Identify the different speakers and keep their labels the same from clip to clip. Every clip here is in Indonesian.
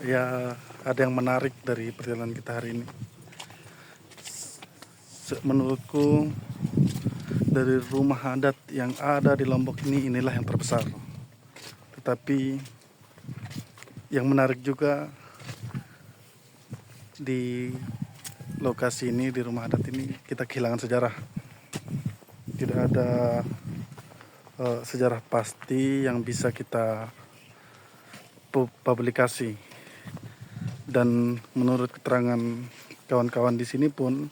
Speaker 1: Ya, ada yang menarik dari perjalanan kita hari ini. Menurutku, dari rumah adat yang ada di Lombok inilah yang terbesar. Tetapi yang menarik juga di lokasi ini, di rumah adat ini, kita kehilangan sejarah. Tidak ada sejarah pasti yang bisa kita publikasi. Dan menurut keterangan kawan-kawan di sini pun,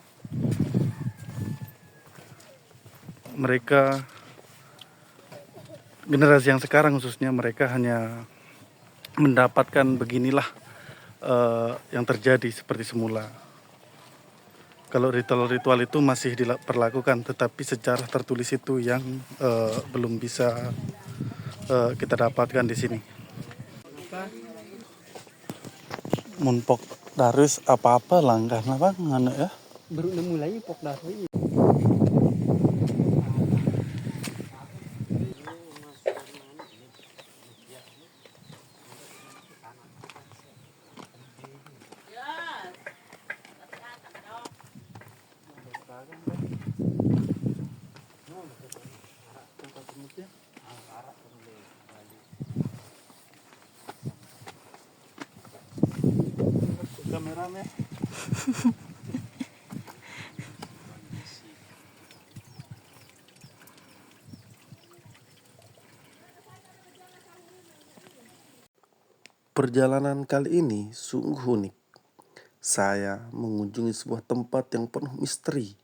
Speaker 1: mereka, generasi yang sekarang khususnya, mereka hanya mendapatkan beginilah yang terjadi seperti semula. Kalau ritual-ritual itu masih diperlakukan, tetapi sejarah tertulis itu yang belum bisa kita dapatkan di sini. Munpok darus apa-apa langkah apa nganu ya?
Speaker 2: Baru mulai pok darus.
Speaker 1: Kameramen.
Speaker 3: Perjalanan kali ini sungguh unik. Saya mengunjungi sebuah tempat yang penuh misteri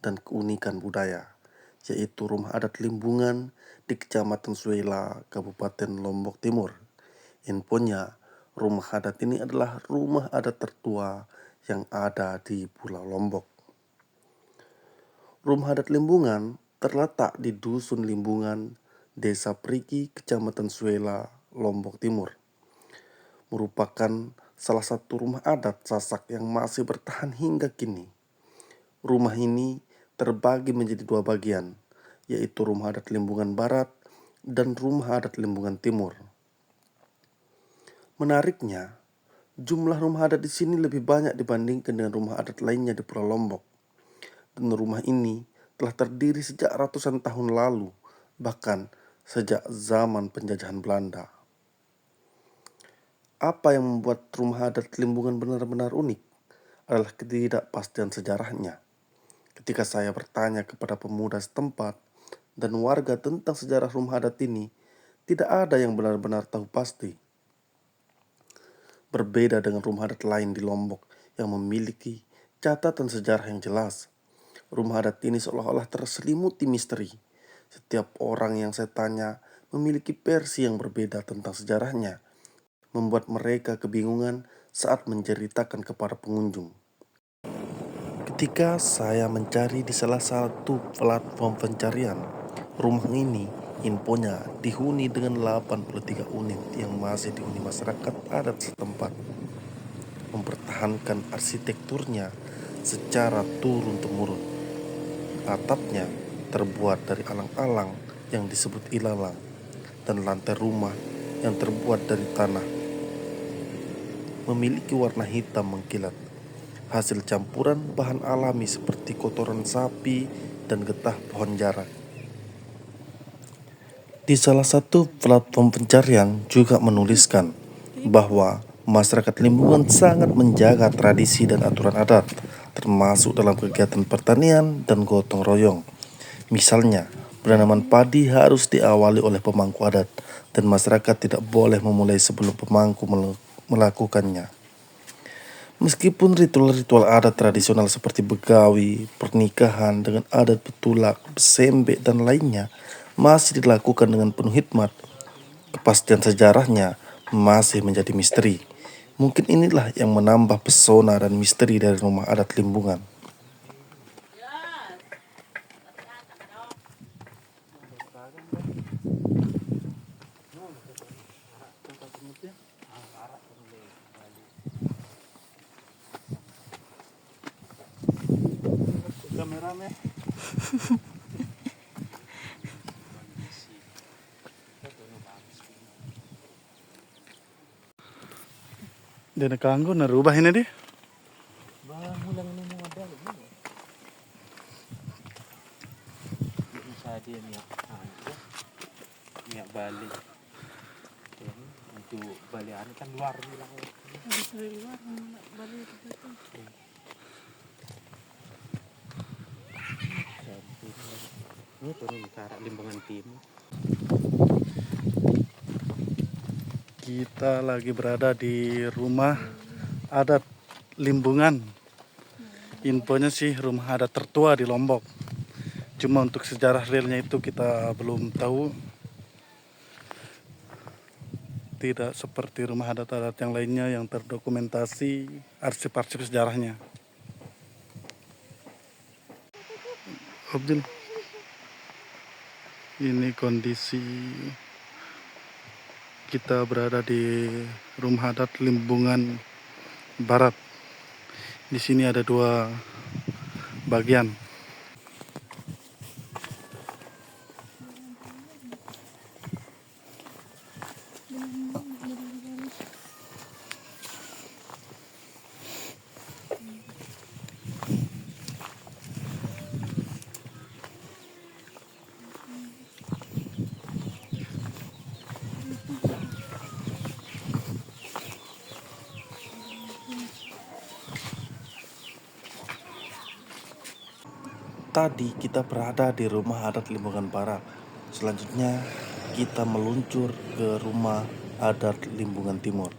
Speaker 3: dan keunikan budaya, yaitu Rumah Adat Limbungan di Kecamatan Suela, Kabupaten Lombok Timur. Infonya, rumah adat ini adalah rumah adat tertua yang ada di Pulau Lombok. Rumah Adat Limbungan terletak di Dusun Limbungan, Desa Perigi, Kecamatan Suela, Lombok Timur. Merupakan salah satu rumah adat Sasak yang masih bertahan hingga kini. Rumah ini terbagi menjadi dua bagian, yaitu Rumah Adat Limbungan Barat dan Rumah Adat Limbungan Timur. Menariknya, jumlah rumah adat di sini lebih banyak dibandingkan dengan rumah adat lainnya di Pulau Lombok. Dan rumah ini telah terdiri sejak ratusan tahun lalu, bahkan sejak zaman penjajahan Belanda. Apa yang membuat rumah adat Limbungan benar-benar unik adalah ketidakpastian sejarahnya. Ketika saya bertanya kepada pemuda setempat dan warga tentang sejarah rumah adat ini, tidak ada yang benar-benar tahu pasti. Berbeda dengan rumah adat lain di Lombok yang memiliki catatan sejarah yang jelas, rumah adat ini seolah-olah terselimuti misteri. Setiap orang yang saya tanya memiliki versi yang berbeda tentang sejarahnya, membuat mereka kebingungan saat menceritakan kepada pengunjung. Ketika saya mencari di salah satu platform pencarian, rumah ini infonya dihuni dengan 83 unit yang masih dihuni masyarakat adat setempat. Mempertahankan arsitekturnya secara turun-temurun. Atapnya terbuat dari alang-alang yang disebut ilalang, dan lantai rumah yang terbuat dari tanah memiliki warna hitam mengkilat, hasil campuran bahan alami seperti kotoran sapi dan getah pohon jarak. Di salah satu platform pencarian juga menuliskan bahwa masyarakat Limbungan sangat menjaga tradisi dan aturan adat, termasuk dalam kegiatan pertanian dan gotong royong. Misalnya, penanaman padi harus diawali oleh pemangku adat dan masyarakat tidak boleh memulai sebelum pemangku melakukannya. Meskipun ritual-ritual adat tradisional seperti begawi, pernikahan dengan adat petulak, besembek, dan lainnya masih dilakukan dengan penuh hikmat, kepastian sejarahnya masih menjadi misteri. Mungkin inilah yang menambah pesona dan misteri dari rumah adat Limbungan.
Speaker 1: Kameramen. Dia nakanggo narubah ini deh.
Speaker 2: Mulang na mga dali. Bisa dia niya. Niya bali. Yan, untuk balian kan luar nila ko.
Speaker 4: Habis dari luar balik ke situ.
Speaker 2: Ini turun ke arah Limbungan Timur.
Speaker 1: Kita lagi berada di rumah adat Limbungan. Infonya sih rumah adat tertua di Lombok. Cuma untuk sejarah realnya itu kita belum tahu. Tidak seperti rumah adat-adat yang lainnya yang terdokumentasi arsip-arsip sejarahnya. Abdul, ini kondisi kita berada di rumah adat Limbungan Barat. Di sini ada dua bagian.
Speaker 3: Tadi kita berada di rumah adat Limbungan Barat. Selanjutnya kita meluncur ke rumah adat Limbungan Timur.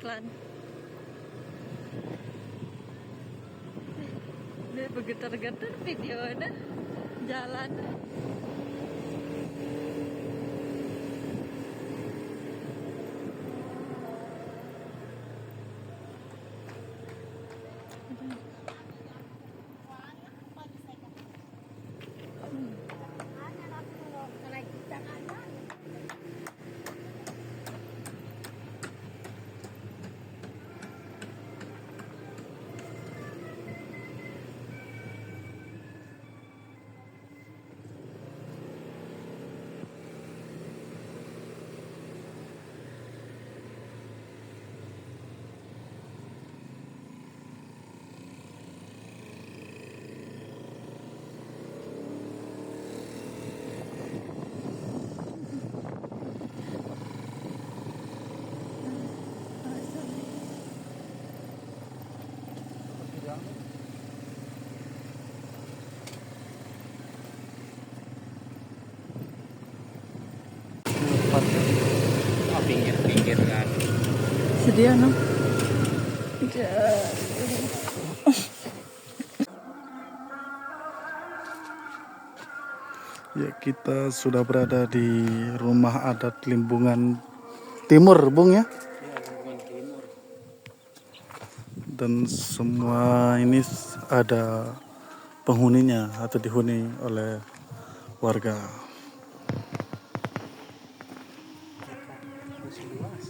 Speaker 4: Iklan. Dia bergetar-getar videonya jalan.
Speaker 2: Oh, pinggir-pinggir kan.
Speaker 4: Sedia no?
Speaker 1: Ya, kita sudah berada di rumah adat Limbungan Timur, Bung ya.
Speaker 2: Iya, Limbungan Timur.
Speaker 1: Dan semua ini ada penghuninya atau dihuni oleh warga.
Speaker 2: Masih luas.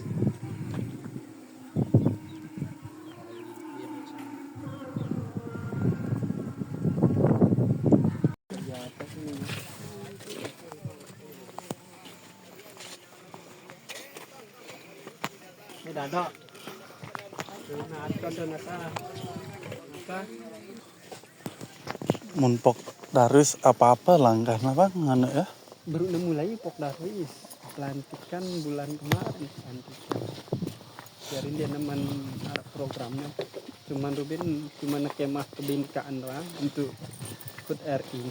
Speaker 2: Ini dado.
Speaker 1: Munpok Darwis apa-apa langkah bang, anu ya.
Speaker 2: Baru udah mulai Pok Darwis. Pelantikan bulan kemarin pelantikan. Biarin dia nemen programnya. Cuman Ruben cuma kemah kebinekaan doang untuk ikut RI.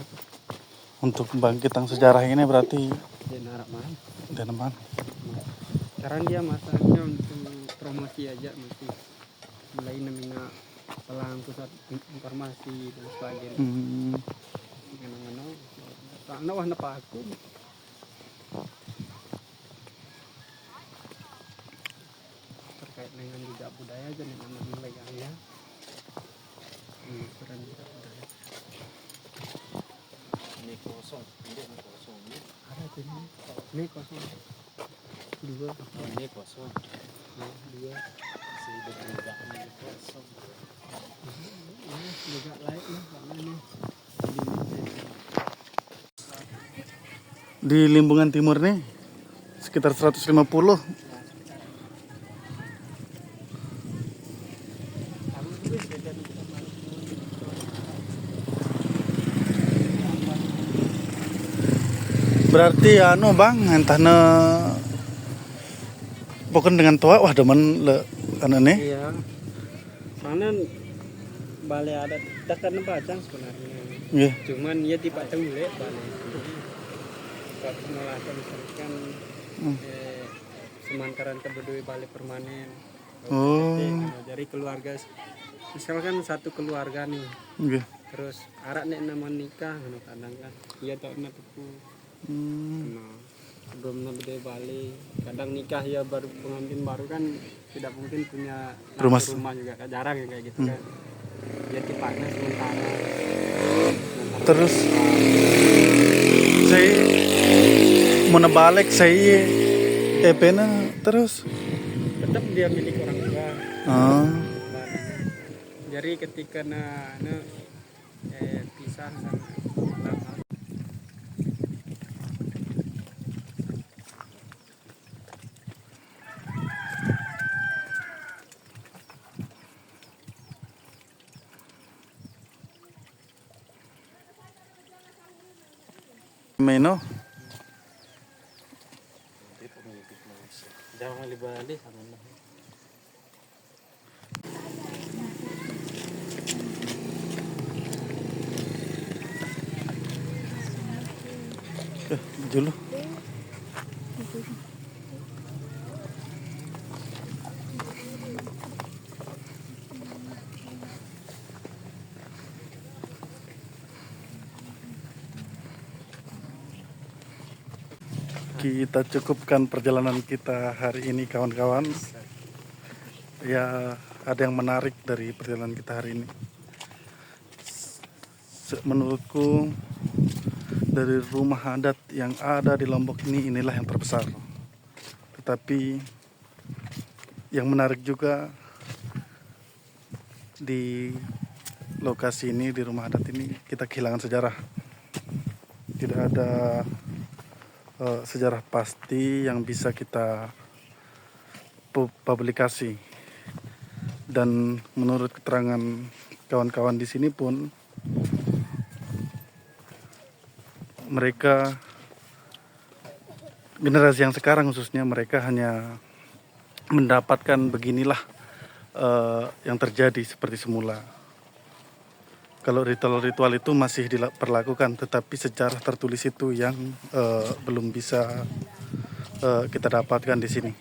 Speaker 1: Untuk bangkitan sejarah ini berarti
Speaker 2: Dia narak mah.
Speaker 1: Deneman.
Speaker 2: Sekarang dia masanya untuk promosi aja masih mulai namanya pelang pusat informasi dan sebagainya.
Speaker 1: Hmm,
Speaker 2: Ngano-ngano Soalnya warna paku. Terkait dengan juga budaya aja nih nama megangnya. Penelusuran juga budaya.
Speaker 5: Ini kosong, ini kosong.
Speaker 2: Ada tuh ini kosong. Dua.
Speaker 5: Oh, ini kosong.
Speaker 2: Dua.
Speaker 5: Sudah juga ini kosong.
Speaker 2: Ini juga lain nih warnanya.
Speaker 1: Di Limbungan Timur nih sekitar 150. Berarti anu bang, entah ne bukan dengan tua, wah demen le anu nih.
Speaker 2: Iya. Soalnya balai adat dah kan Bajang sebenarnya.
Speaker 1: Nggih.
Speaker 2: Cuman ya dipajang dulu balai. Kalau melakukan misalkan semantaran kebedui balai permanen.
Speaker 1: Oh.
Speaker 2: Jadi keluarga misalkan satu keluarga nih.
Speaker 1: Nggih.
Speaker 2: Terus arak nek nama nikah ngono kadang kan. Iya tok na tuku. Nah, sebelum beda Bali, kadang nikah ya baru pengantin baru kan tidak mungkin punya rumah juga kan jarang ya kayak gitu kan. Dia dipaksa sementara.
Speaker 1: Terus saya mau nebalik saya EP-nya terus.
Speaker 2: Tetap dia milik orang tua.
Speaker 1: Oh.
Speaker 2: Jadi ketika pisah sama
Speaker 1: Meno.
Speaker 5: Nanti pemilik Malaysia. Jangan libali sama lah.
Speaker 1: Dulu. Kita cukupkan perjalanan kita hari ini kawan-kawan. Ya, ada yang menarik dari perjalanan kita hari ini. Menurutku dari rumah adat yang ada di Lombok ini inilah yang terbesar. Tetapi yang menarik juga di lokasi ini, di rumah adat ini kita kehilangan sejarah. Tidak ada sejarah pasti yang bisa kita publikasi. Dan menurut keterangan kawan-kawan di sini pun mereka generasi yang sekarang khususnya mereka hanya mendapatkan beginilah yang terjadi seperti semula. Kalau ritual-ritual itu masih diperlakukan, tetapi sejarah tertulis itu yang belum bisa kita dapatkan di sini.